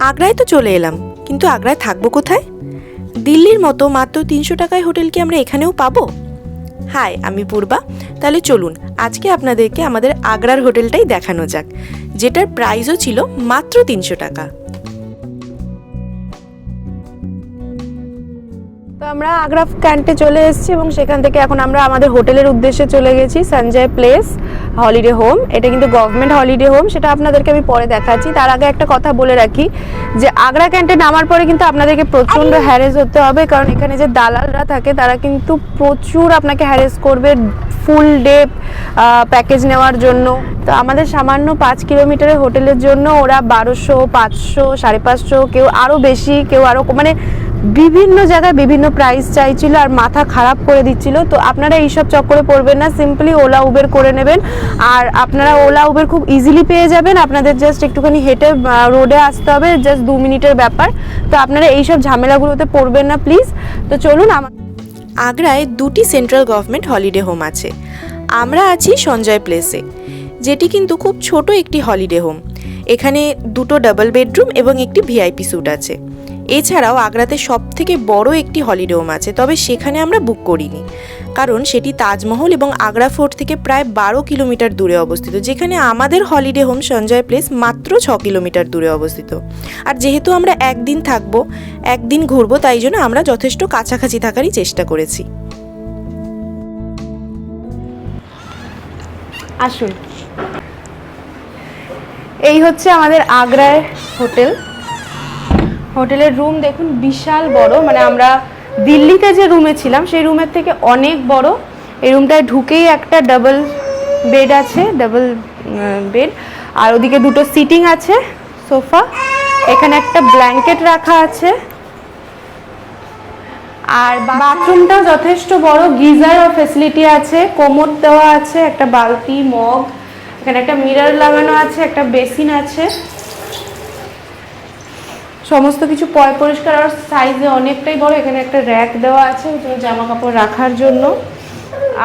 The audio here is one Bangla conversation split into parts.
আগ্রায় তো চলে এলাম, কিন্তু আগ্রায় থাকবো কোথায়? দিল্লির মতো মাত্র 300 টাকায় হোটেল কি আমরা এখানেও পাবো? হাই, আমি পূর্বা। তাহলে চলুন আজকে আপনাদেরকে আমাদের আগ্রার হোটেলটাই দেখানো যাক, যেটার প্রাইসও ছিল মাত্র 300 টাকা। তো আমরা আগ্রা ক্যান্টে চলে এসেছি এবং সেখান থেকে এখন আমরা আমাদের হোটেলের উদ্দেশ্যে চলে গেছি, সঞ্জয় প্লেস হলিডে হোম। এটা কিন্তু গভর্নমেন্ট হলিডে হোম, সেটা আপনাদেরকে আমি পরে দেখাচ্ছি। তার আগে একটা কথা বলে রাখি যে আগ্রা ক্যান্টে নামার পরে কিন্তু আপনাদেরকে প্রচণ্ড হ্যারেস হতে হবে, কারণ এখানে যে দালালরা থাকে তারা কিন্তু প্রচুর আপনাকে হ্যারেস করবে ফুল ডে প্যাকেজ নেওয়ার জন্য। তো আমাদের সামান্য 5 কিলোমিটারের হোটেলের জন্য ওরা 1200, 500, 550, কেউ আরও বেশি, কেউ আরও মানে বিভিন্ন জায়গায় বিভিন্ন প্রাইস চাইছিল আর মাথা খারাপ করে দিচ্ছিল। তো আপনারা এইসব চক্করে পড়বেন না, সিম্পলি ওলা উবের করে নেবেন। আর আপনারা ওলা উবের খুব ইজিলি পেয়ে যাবেন, আপনাদের জাস্ট একটুখানি হেঁটে রোডে আসতে হবে, জাস্ট 2 মিনিটের ব্যাপার। তো আপনারা এইসব ঝামেলাগুলোতে পড়বেন না প্লিজ। তো চলুন। আগ্রায় 2টি সেন্ট্রাল গভর্নমেন্ট হলিডে হোম আছে। আমরা আছি সঞ্জয় প্লেসে, যেটি কিন্তু খুব ছোট একটি হলিডে হোম। এখানে 2টো ডাবল বেডরুম এবং একটি ভিআইপি স্যুট আছে। এছাড়াও আগ্রাতে সবথেকে বড় একটি হলিডে হোম আছে, তবে সেখানে আমরা বুক করিনি, কারণ সেটি তাজমহল এবং আগ্রা ফোর্ট থেকে প্রায় 12 কিলোমিটার দূরে অবস্থিত, যেখানে আমাদের হলিডে হোম সঞ্জয় প্লেস মাত্র 6 কিলোমিটার দূরে অবস্থিত। আর যেহেতু আমরা একদিন থাকবো, একদিন ঘুরবো, তাই জন্য আমরা যথেষ্ট কাছাকাছি থাকারই চেষ্টা করেছি। আসুন, এই হচ্ছে আমাদের আগ্রার হোটেল। হোটেলের রুম দেখুন, বিশাল বড়, মানে আমরা দিল্লিতে যে রুমে ছিলাম সেই রুমের থেকে অনেক বড়। এই রুমটায় ঢুকেই একটা ডাবল বেড আছে, ডাবল বেড, আর ওদিকে 2টো সিটিং আছে, সোফা, এখানে একটা ব্ল্যাঙ্কেট রাখা আছে। আর বাথরুমটাও যথেষ্ট বড়, গিজারও ফ্যাসিলিটি আছে, কোমোড দেওয়া আছে, একটা বালতি, মগ, এখানে একটা মিরর লাগানো আছে, একটা বেসিন আছে, সমস্ত কিছু পয় পরিষ্কার আর সাইজে অনেকটাই বড়। এখানে একটা র্যাক দেওয়া আছে জামা কাপড় রাখার জন্য।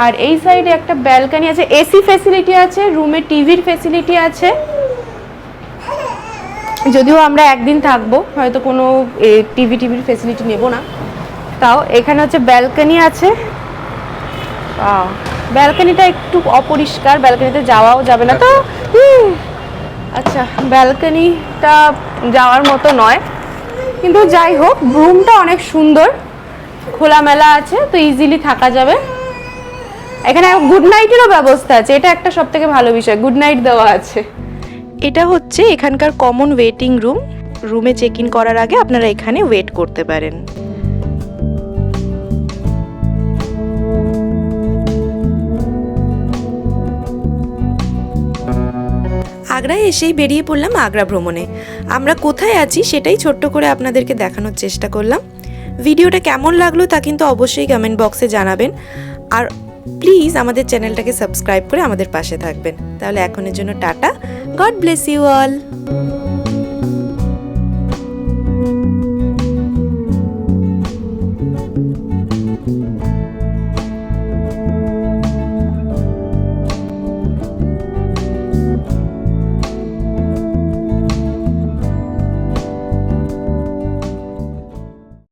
আর এই সাইডে একটা ব্যালকনি আছে, এসি ফ্যাসিলিটি আছে, রুমে টিভির ফ্যাসিলিটি আছে। যদিও আমরা একদিন থাকবো, হয়তো কোনো টিভির ফ্যাসিলিটি নেব না। তাও এখানে হচ্ছে ব্যালকনি আছে। ব্যালকনিটা একটু অপরিষ্কার, ব্যালকনিতে যাওয়াও যাবে না। তো আচ্ছা, ব্যালকনিটা যাওয়ার মতো নয়, কিন্তু যাই হোক রুমটা অনেক সুন্দর, খোলামেলা আছে, তো ইজিলি থাকা যাবে। এখানে গুড নাইটেরও ব্যবস্থা আছে, এটা একটা সবথেকে ভালো বিষয়, গুড নাইট দেওয়া আছে। এটা হচ্ছে এখানকার কমন ওয়েটিং রুম। রুমে চেক ইন করার আগে আপনারা এখানে ওয়েট করতে পারেন। আগ্রায় এসেই বেরিয়ে পড়লাম আগ্রা ভ্রমণে। আমরা কোথায় আছি সেটাই ছোট্ট করে আপনাদেরকে দেখানোর চেষ্টা করলাম। ভিডিওটা কেমন লাগলো তা কিন্তু অবশ্যই কমেন্ট বক্সে জানাবেন, আর প্লিজ আমাদের চ্যানেলটাকে সাবস্ক্রাইব করে আমাদের পাশে থাকবেন। তাহলে এখনের জন্য tata, God bless you all.